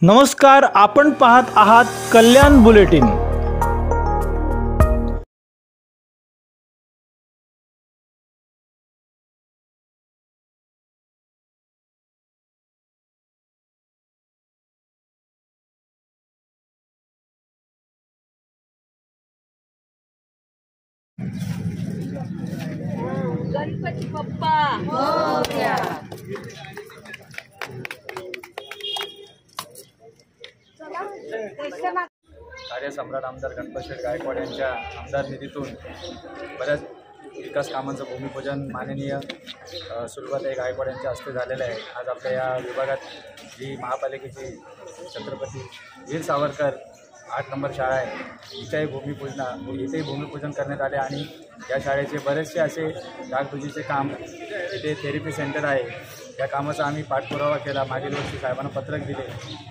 नमस्कार, आपण पाहत आहात कल्याण बुलेटिन। गणपती बाप्पा मोरया। कार्यसम्राट आमदार गणपतशेठ गायकवाड यांच्या आमदार निधीतून बऱ्याच विकास कामांचं भूमिपूजन माननीय सुलभाताई गायकवाड यांच्या हस्ते झालेलं आहे। आज आपल्या या विभागात जी महापालिकेची छत्रपती वीर सावरकर 8 नंबर शाळा आहे, इथेही भूमिपूजन करण्यात आले आणि या शाळेचे बरेचसे असे डागडुजीचे काम, इथे थेरपी सेंटर आहे, या कामाचा आम्ही पाठपुरावा केला। मागील वर्षी साहेबांना पत्रक दिले।